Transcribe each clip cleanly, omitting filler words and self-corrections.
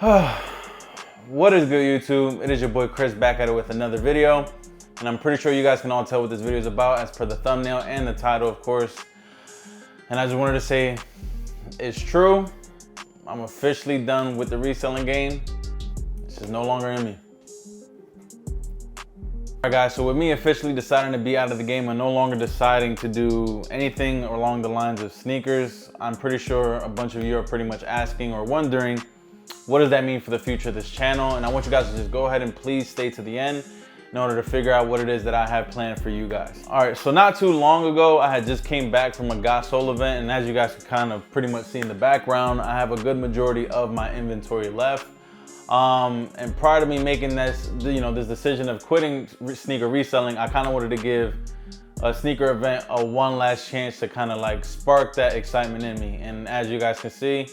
What is good, YouTube? It is your boy Chris back at it with another video, and I'm pretty sure you guys can all tell what this video is about as per the thumbnail and the title, of course. And I just wanted to say it's true. I'm officially done with the reselling game. This is no longer in me. Alright guys, so with me officially deciding to be out of the game and no longer deciding to do anything along the lines of sneakers, I'm pretty sure a bunch of you are pretty much asking or wondering, what does that mean for the future of this channel? And I want you guys to just go ahead and please stay to the end in order to figure out what it is that I have planned for you guys. All right, so not too long ago, I had just came back from a Got Soul event, and as you guys can kind of pretty much see in the background, I have a good majority of my inventory left. And prior to me making this, this decision of quitting sneaker reselling, I kind of wanted to give a sneaker event a one last chance to kind of like spark that excitement in me. And as you guys can see,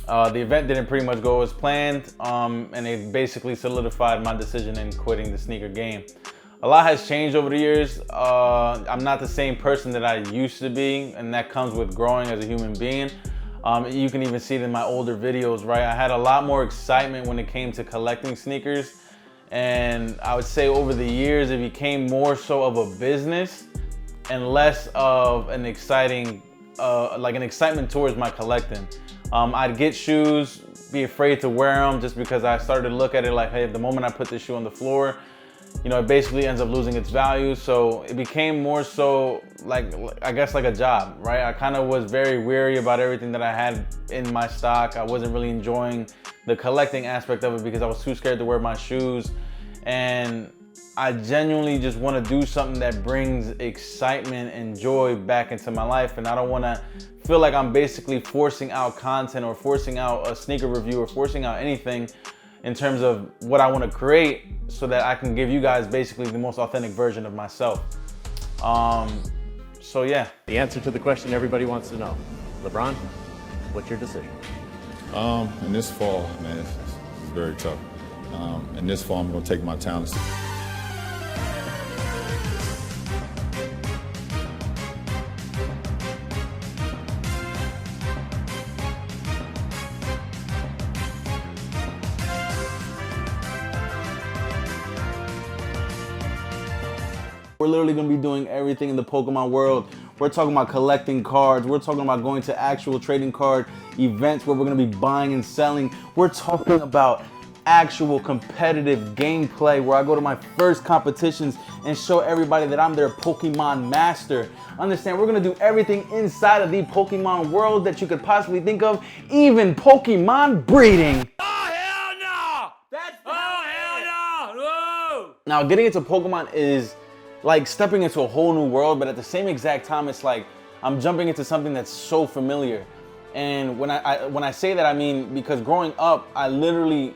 the event didn't pretty much go as planned, and it basically solidified my decision in quitting the sneaker game. A lot has changed over the years. I'm not the same person that I used to be, and that comes with growing as a human being. You can even see it in my older videos, right? I had a lot more excitement when it came to collecting sneakers, and I would say over the years it became more so of a business and less of an exciting, like an excitement towards my collecting. I'd get shoes, be afraid to wear them just because I started to look at it like, hey, the moment I put this shoe on the floor, it basically ends up losing its value. So it became more so like, I guess like a job, right? I kind of was very weary about everything that I had in my stock. I wasn't really enjoying the collecting aspect of it because I was too scared to wear my shoes. And I genuinely just want to do something that brings excitement and joy back into my life. And I don't want to feel like I'm basically forcing out content or forcing out a sneaker review or forcing out anything in terms of what I want to create so that I can give you guys basically the most authentic version of myself. So yeah. The answer to the question everybody wants to know. LeBron, what's your decision? In this fall, man, it's very tough. In this fall, I'm going to take my talents. We're literally gonna be doing everything in the Pokemon world. We're talking about collecting cards. We're talking about going to actual trading card events where we're gonna be buying and selling. We're talking about actual competitive gameplay where I go to my first competitions and show everybody that I'm their Pokemon master. Understand, we're gonna do everything inside of the Pokemon world that you could possibly think of, even Pokemon breeding. Oh, hell no! Hell no! Whoa! Now, getting into Pokemon is like stepping into a whole new world, but at the same exact time, it's like I'm jumping into something that's so familiar. And when I say that, I mean because growing up, I literally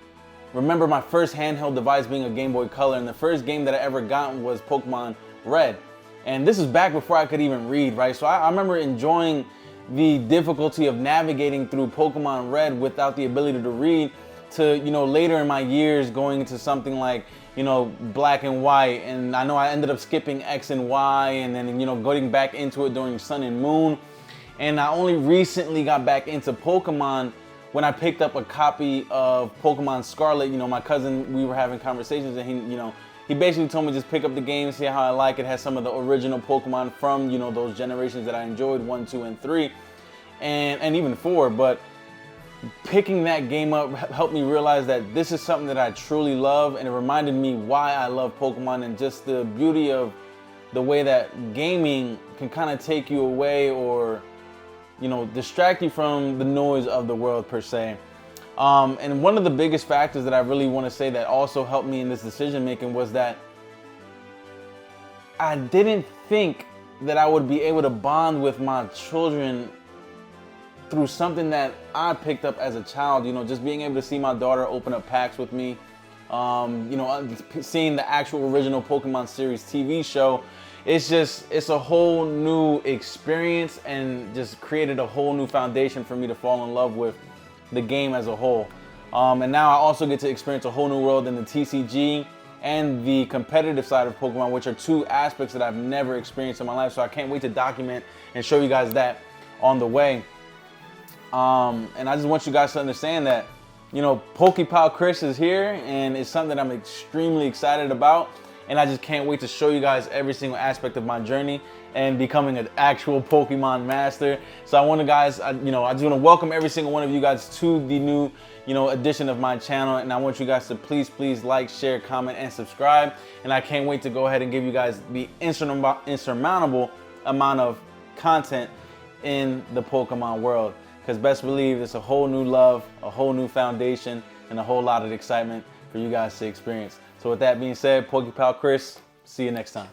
remember my first handheld device being a Game Boy Color, and the first game that I ever got was Pokemon Red. And this is back before I could even read, right? So I remember enjoying the difficulty of navigating through Pokemon Red without the ability to read, to later in my years going into something like Black and White, and I know I ended up skipping X and Y, and then going back into it during Sun and Moon. And I only recently got back into Pokemon when I picked up a copy of Pokemon Scarlet. My cousin, we were having conversations, and he basically told me just pick up the game, see how I like it. It has some of the original Pokemon from those generations that I enjoyed, 1, 2, and 3, and even 4. But picking that game up helped me realize that this is something that I truly love, and it reminded me why I love Pokemon and just the beauty of the way that gaming can kind of take you away or distract you from the noise of the world per se. And one of the biggest factors that I really want to say that also helped me in this decision making was that I didn't think that I would be able to bond with my children through something that I picked up as a child. Just being able to see my daughter open up packs with me, seeing the actual original Pokemon series TV show. It's a whole new experience and just created a whole new foundation for me to fall in love with the game as a whole. And now I also get to experience a whole new world in the TCG and the competitive side of Pokemon, which are two aspects that I've never experienced in my life. So I can't wait to document and show you guys that on the way. And I just want you guys to understand that you know, PokePal Chris is here, and it's something that I'm extremely excited about. And I just can't wait to show you guys every single aspect of my journey and becoming an actual Pokemon master. So I want to guys, I just want to welcome every single one of you guys to the new, edition of my channel. And I want you guys to please like, share, comment, and subscribe. And I can't wait to go ahead and give you guys the insurmountable amount of content in the Pokemon world. Because best believe it's a whole new love, a whole new foundation, and a whole lot of excitement for you guys to experience. So with that being said, PokePal Chris, see you next time.